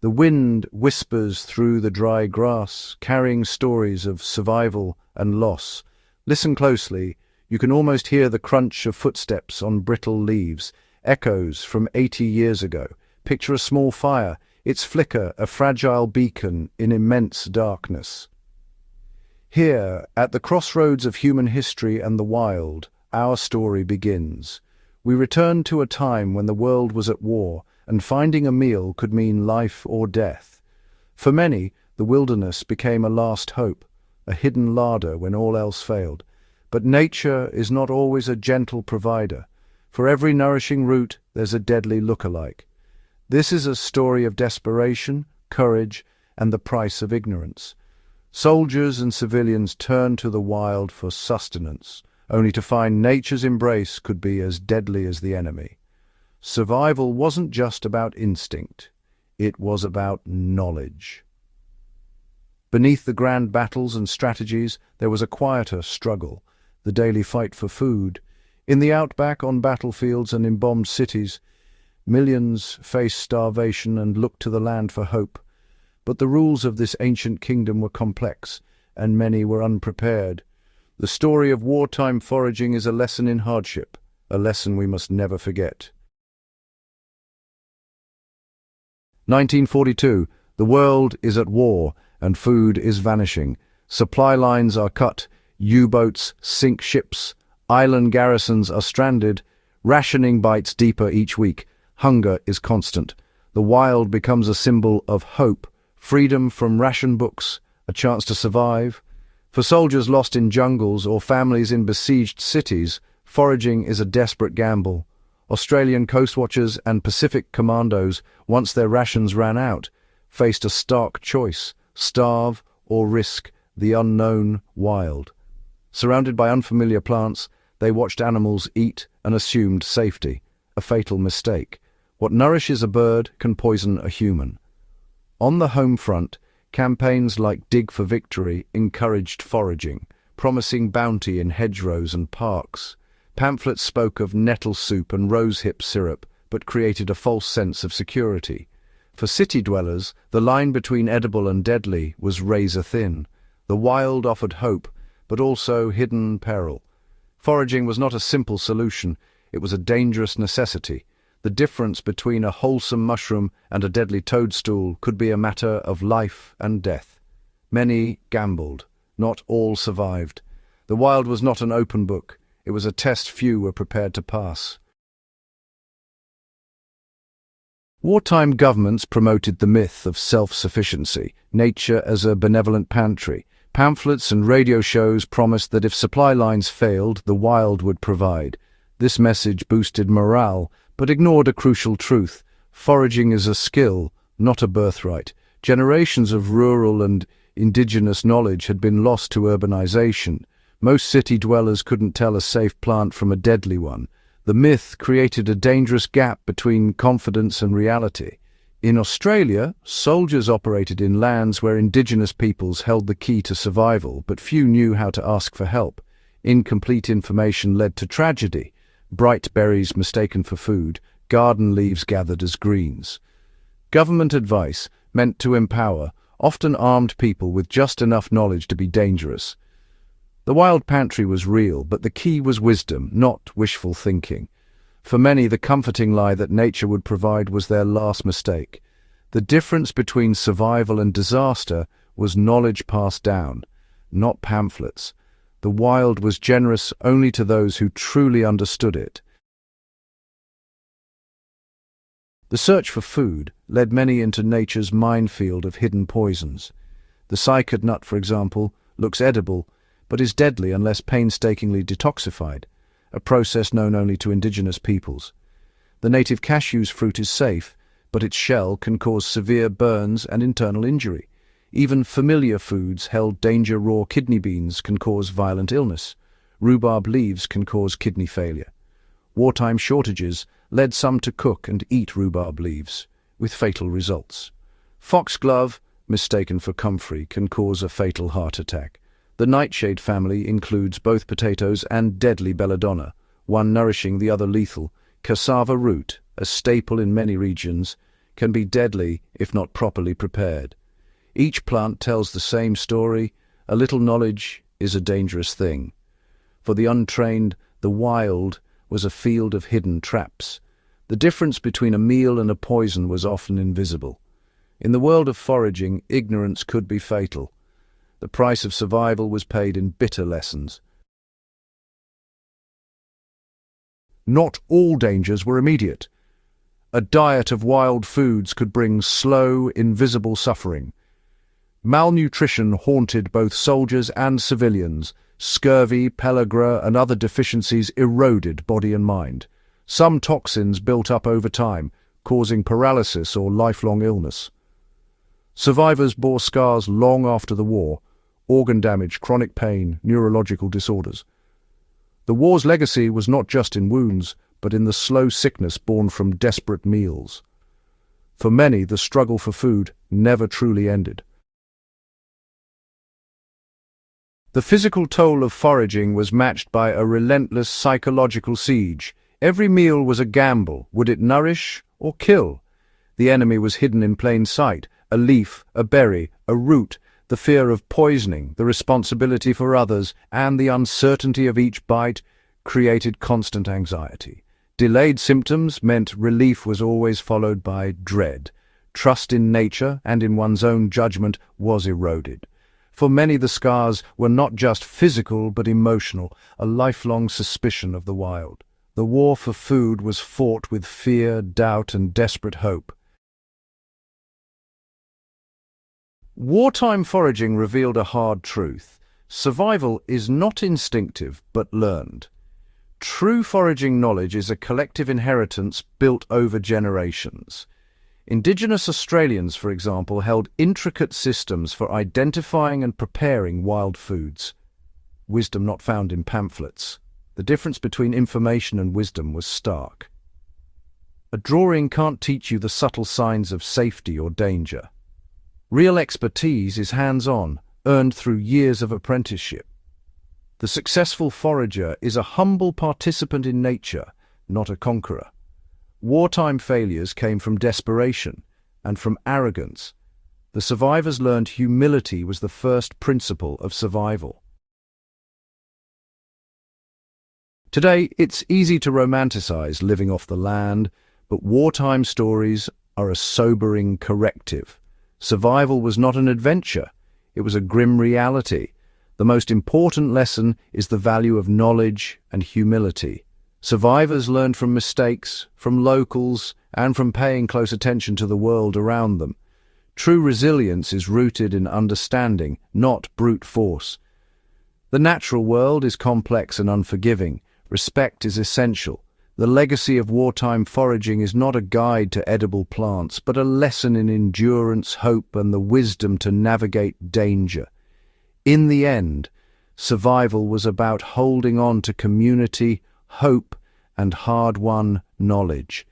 The wind whispers through the dry grass, carrying stories of survival and loss. Listen closely. You can almost hear the crunch of footsteps on brittle leaves, echoes from 80 years ago. Picture a small fire, its flicker a fragile beacon in immense darkness. Here, at the crossroads of human history and the wild, our story begins. We return to a time when the world was at war, and finding a meal could mean life or death. For many, the wilderness became a last hope, a hidden larder when all else failed. But nature is not always a gentle provider. For every nourishing root, there's a deadly look-alike. This is a story of desperation, courage, and the price of ignorance. Soldiers and civilians turned to the wild for sustenance, only to find nature's embrace could be as deadly as the enemy. Survival wasn't just about instinct, it was about knowledge. Beneath the grand battles and strategies, there was a quieter struggle, the daily fight for food. In the outback, on battlefields and in bombed cities, millions faced starvation and looked to the land for hope. But the rules of this ancient kingdom were complex, and many were unprepared. The story of wartime foraging is a lesson in hardship, a lesson we must never forget. 1942. The world is at war, and food is vanishing. Supply lines are cut, U-boats sink ships, island garrisons are stranded, rationing bites deeper each week. Hunger is constant. The wild becomes a symbol of hope, freedom from ration books, a chance to survive. For soldiers lost in jungles or families in besieged cities, foraging is a desperate gamble. Australian coastwatchers and Pacific commandos, once their rations ran out, faced a stark choice: starve or risk the unknown wild. Surrounded by unfamiliar plants, they watched animals eat and assumed safety, a fatal mistake. What nourishes a bird can poison a human. On the home front, campaigns like Dig for Victory encouraged foraging, promising bounty in hedgerows and parks. Pamphlets spoke of nettle soup and rosehip syrup, but created a false sense of security. For city dwellers, the line between edible and deadly was razor-thin. The wild offered hope, but also hidden peril. Foraging was not a simple solution, it was a dangerous necessity. The difference between a wholesome mushroom and a deadly toadstool could be a matter of life and death. Many gambled, not all survived. The wild was not an open book. It was a test few were prepared to pass. Wartime governments promoted the myth of self-sufficiency, nature as a benevolent pantry. Pamphlets and radio shows promised that if supply lines failed, the wild would provide. This message boosted morale, but ignored a crucial truth. Foraging is a skill, not a birthright. Generations of rural and indigenous knowledge had been lost to urbanization. Most city dwellers couldn't tell a safe plant from a deadly one. The myth created a dangerous gap between confidence and reality. In Australia, soldiers operated in lands where indigenous peoples held the key to survival, but few knew how to ask for help. Incomplete information led to tragedy. Bright berries mistaken for food, garden leaves gathered as greens. Government advice, meant to empower, often armed people with just enough knowledge to be dangerous. The wild pantry was real, but the key was wisdom, not wishful thinking. For many, the comforting lie that nature would provide was their last mistake. The difference between survival and disaster was knowledge passed down, not pamphlets. The wild was generous only to those who truly understood it. The search for food led many into nature's minefield of hidden poisons. The cycad nut, for example, looks edible, but is deadly unless painstakingly detoxified, a process known only to indigenous peoples. The native cashew's fruit is safe, but its shell can cause severe burns and internal injury. Even familiar foods held danger. Raw kidney beans can cause violent illness. Rhubarb leaves can cause kidney failure. Wartime shortages led some to cook and eat rhubarb leaves, with fatal results. Foxglove, mistaken for comfrey, can cause a fatal heart attack. The nightshade family includes both potatoes and deadly belladonna, one nourishing, the other lethal. Cassava root, a staple in many regions, can be deadly if not properly prepared. Each plant tells the same story. A little knowledge is a dangerous thing. For the untrained, the wild was a field of hidden traps. The difference between a meal and a poison was often invisible. In the world of foraging, ignorance could be fatal. The price of survival was paid in bitter lessons. Not all dangers were immediate. A diet of wild foods could bring slow, invisible suffering. Malnutrition haunted both soldiers and civilians. Scurvy, pellagra, and other deficiencies eroded body and mind. Some toxins built up over time, causing paralysis or lifelong illness. Survivors bore scars long after the war: organ damage, chronic pain, neurological disorders. The war's legacy was not just in wounds, but in the slow sickness born from desperate meals. For many, the struggle for food never truly ended. The physical toll of foraging was matched by a relentless psychological siege. Every meal was a gamble. Would it nourish or kill? The enemy was hidden in plain sight: a leaf, a berry, a root. The fear of poisoning, the responsibility for others, and the uncertainty of each bite created constant anxiety. Delayed symptoms meant relief was always followed by dread. Trust in nature and in one's own judgment was eroded. For many, the scars were not just physical but emotional, a lifelong suspicion of the wild. The war for food was fought with fear, doubt, and desperate hope. Wartime foraging revealed a hard truth. Survival is not instinctive, but learned. True foraging knowledge is a collective inheritance built over generations. Indigenous Australians, for example, held intricate systems for identifying and preparing wild foods. Wisdom not found in pamphlets. The difference between information and wisdom was stark. A drawing can't teach you the subtle signs of safety or danger. Real expertise is hands-on, earned through years of apprenticeship. The successful forager is a humble participant in nature, not a conqueror. Wartime failures came from desperation and from arrogance. The survivors learned humility was the first principle of survival. Today, it's easy to romanticize living off the land, but wartime stories are a sobering corrective. Survival was not an adventure, it was a grim reality. The most important lesson is the value of knowledge and humility. Survivors learned from mistakes, from locals, and from paying close attention to the world around them. True resilience is rooted in understanding, not brute force. The natural world is complex and unforgiving. Respect is essential. The legacy of wartime foraging is not a guide to edible plants, but a lesson in endurance, hope, and the wisdom to navigate danger. In the end, survival was about holding on to community, hope, and hard-won knowledge.